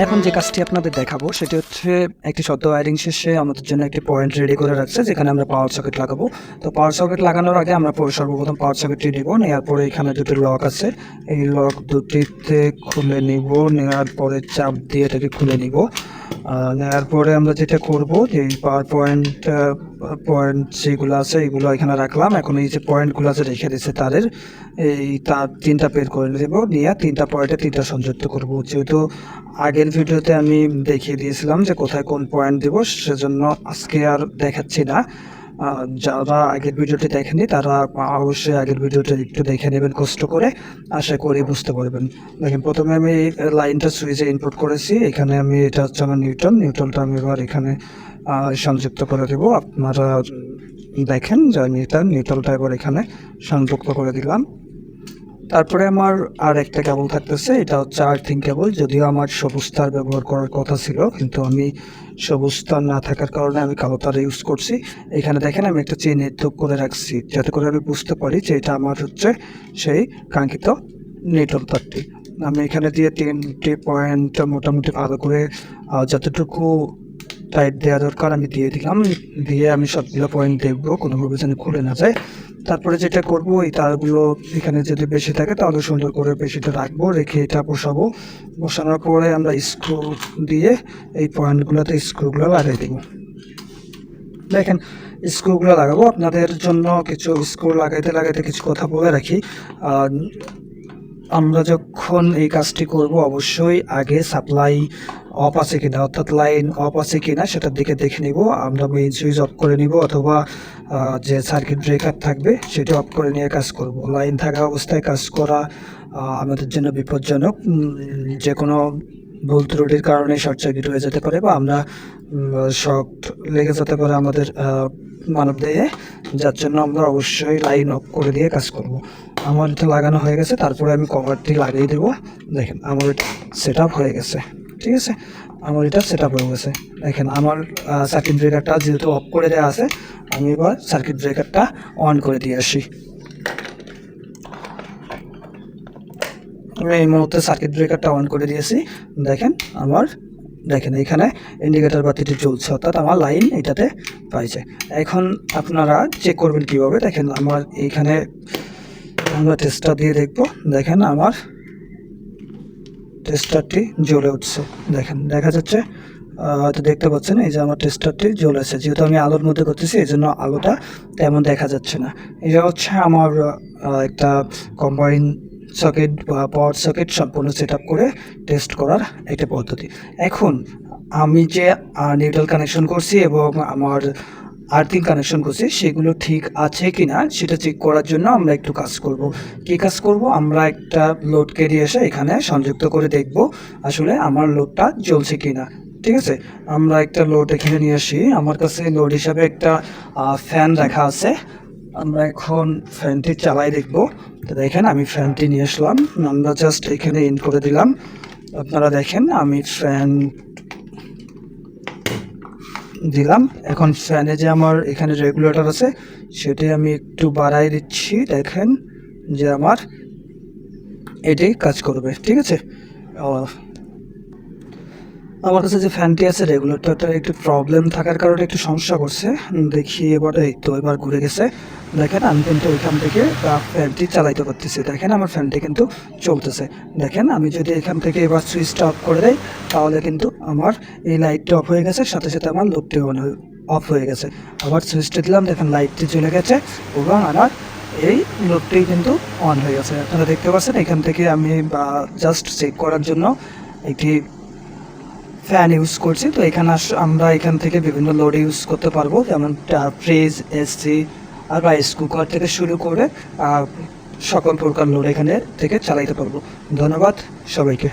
এখন যে কাজটি আপনাদের দেখাবো সেটি হচ্ছে একটি সদ্য ওয়্যারিং শেষে আমাদের জন্য একটি পয়েন্ট রেডি করে রাখছে যেখানে আমরা পাওয়ার সকেট লাগাবো। তো পাওয়ার সকেট লাগানোর আগে আমরা সর্বপ্রথম পাওয়ার সকেটটি নেব, নেওয়ার পরে এখানে দুটি লক আছে, এই লক দুটিতে খুলে নিব, নেওয়ার পরে চাপ দিয়ে এটাকে খুলে নিব। নেওয়ার পরে আমরা যেটা করব যে পাওয়ার পয়েন্ট যেগুলো আছে এগুলো এখানে রাখলাম। এখন এই যে পয়েন্টগুলো আছে রেখে দিচ্ছে তারের, এই তার তিনটা বের করে দেবো, নিয়ে তিনটা পয়েন্টে তিনটা সংযুক্ত করব। যেহেতু আগের ভিডিওতে আমি দেখিয়ে দিয়েছিলাম যে কোথায় কোন পয়েন্ট দেব, সেজন্য আজকে আর দেখাচ্ছি না। যারা আগের ভিডিওটি দেখেনি তারা অবশ্যই আগের ভিডিওটা একটু দেখে নেবেন কষ্ট করে, আশা করি বুঝতে পারবেন। দেখেন প্রথমে আমি লাইনটা সুইচে ইনপুট করেছি, এখানে আমি এটা হচ্ছে আমার নিউট্রালটা আমি এবার এখানে সংযুক্ত করে দেবো। আপনারা দেখেন যে আমি এটা নিউট্রালটা এবার এখানে সংযুক্ত করে দিলাম। তারপরে আমার আর একটা কেবল থাকতেছে, এটা হচ্ছে আর্থিং কেবল। যদিও আমার সবুজ তার ব্যবহার করার কথা ছিল, কিন্তু আমি সবুজ তার না থাকার কারণে আমি কালো তার ইউজ করছি। এখানে দেখেন আমি একটা চেইন নেটওয়ার্ক করে রাখছি, যাতে করে আমি বুঝতে পারি যে এটা আমার হচ্ছে সেই কাঙ্ক্ষিত নিউট্রাল তারটি। আমি এখানে দিয়ে তিনটি পয়েন্ট মোটামুটি ভালো করে যতটুকু টাইট দেওয়া দরকার আমি দিয়ে দিলাম। দিয়ে আমি সবগুলো পয়েন্ট দেখবো কোনোভাবে যেন খুলে না যায়। তারপরে যেটা করবো, এই তারগুলো এখানে যদি বেশি থাকে তাহলে সুন্দর করে বেশিটা রাখবো, রেখে এটা বসাবো। বসানোর পরে আমরা স্ক্রু দিয়ে এই পয়েন্টগুলোতে স্ক্রুগুলো লাগিয়ে দেবো। দেখেন স্ক্রুগুলো লাগাবো, আপনাদের জন্য কিছু স্ক্রু লাগাইতে কিছু কথা বলে রাখি। আমরা যখন এই কাজটি করব অবশ্যই আগে সাপ্লাই অফ আছে কিনা, অর্থাৎ লাইন অফ আছে কিনা সেটার দিকে দেখে নিব। আমরা মেইন সুইচ অফ করে নিব, অথবা যে সার্কিট ব্রেকার থাকবে সেটা অফ করে নিয়ে কাজ করব। লাইন থাকা অবস্থায় কাজ করা আমাদের জন্য বিপজ্জনক। যে কোনো ভুল ত্রুটির কারণে শর্ট সার্কিট হয়ে যেতে পারে, বা আমরা শর্ট লেগে যেতে পারে আমাদের মানব দেহে, যার জন্য আমরা অবশ্যই লাইন অফ করে দিয়ে কাজ করব। আমার এটা লাগানো হয়ে গেছে, তারপরে আমি কভারটি লাগিয়ে দেবো। দেখেন আমার এটা সেট আপ হয়ে গেছে, ঠিক আছে, আমার এটা সেট আপ হয়ে গেছে। দেখেন আমার সার্কিট ব্রেকারটা যেহেতু অফ করে দেওয়া আছে, আমি এবার সার্কিট ব্রেকারটা অন করে দিয়ে আসি। আমি এই মুহূর্তে সার্কিট ব্রেকারটা অন করে দিয়েছি। দেখেন এখানে ইন্ডিকেটর বাতিটি জ্বলছে, অর্থাৎ আমার লাইন এটাতে পাইছে। এখন আপনারা চেক করবেন কীভাবে, দেখেন আমার এইখানে আমরা টেস্টার দিয়ে দেখবো। দেখেন আমার টেস্টারটি জ্বলে উঠছে, দেখেন দেখা যাচ্ছে, হয়তো দেখতে পাচ্ছেন এই যে আমার টেস্টারটি জ্বলেছে। যেহেতু আমি আলোর মধ্যে করতেছি এই জন্য আলোটা তেমন দেখা যাচ্ছে না। এটা হচ্ছে আমার একটা কম্বাইন সকেট বা পাওয়ার সকেট সম্পূর্ণ সেট আপ করে টেস্ট করার একটা পদ্ধতি। এখন আমি যে নিউট্রাল কানেকশন করছি এবং আমার আর্থিং কানেকশন করছি সেগুলো ঠিক আছে কি না সেটা চেক করার জন্য আমরা একটু কাজ করব। কী কাজ করব, আমরা একটা লোড ক্যারি এসে এখানে সংযুক্ত করে দেখব আসলে আমার লোডটা জ্বলছে কি না। ঠিক আছে, আমরা একটা লোড এখানে নিয়ে আসি। আমার কাছে লোড হিসাবে একটা ফ্যান রাখা আছে, আমরা এখন ফ্যানটি চালাই দেখব। তো দেখেন আমি ফ্যানটি নিয়ে আসলাম, আমরা জাস্ট এখানে ইন করে দিলাম। আপনারা দেখেন আমি ফ্যান দিলাম। এখন ফ্যানে যে আমার এখানে রেগুলেটর আছে সেটি আমি একটু বাড়াই দিচ্ছি। দেখেন যে আমার এটি কাজ করবে, ঠিক আছে। আমার কাছে যে ফ্যানটি আছে রেগুলেটরটার একটু প্রবলেম থাকার কারণে একটু সমস্যা করছে। দেখি এবার এই তো এবার ঘুরে গেছে। দেখেন আমি কিন্তু ওইখান থেকে ফ্যানটি চালাইতে পারতেছি। দেখেন আমার ফ্যানটি কিন্তু চলতেছে। দেখেন আমি যদি এখান থেকে এবার সুইচটা অফ করে দেই তাহলে কিন্তু আমার এই লাইটটা অফ হয়ে গেছে, সাথে সাথে আমার লোডটি অফ হয়ে গেছে। আবার সুইচটা দিলাম, দেখেন লাইটটি চলে গেছে এবং আমার এই লোডটি কিন্তু অন হয়ে গেছে। আপনারা দেখতে পাচ্ছেন এখান থেকে আমি জাস্ট চেক করার জন্য একটি ফ্যান ইউজ করছি। তো এখানে আমরা এখান থেকে বিভিন্ন লোড ইউজ করতে পারবো, যেমন ফ্রিজ, এসি আর রাইস কুকার থেকে শুরু করে সকল প্রকার লোড এখানে থেকে চালাইতে পারবো। ধন্যবাদ সবাইকে।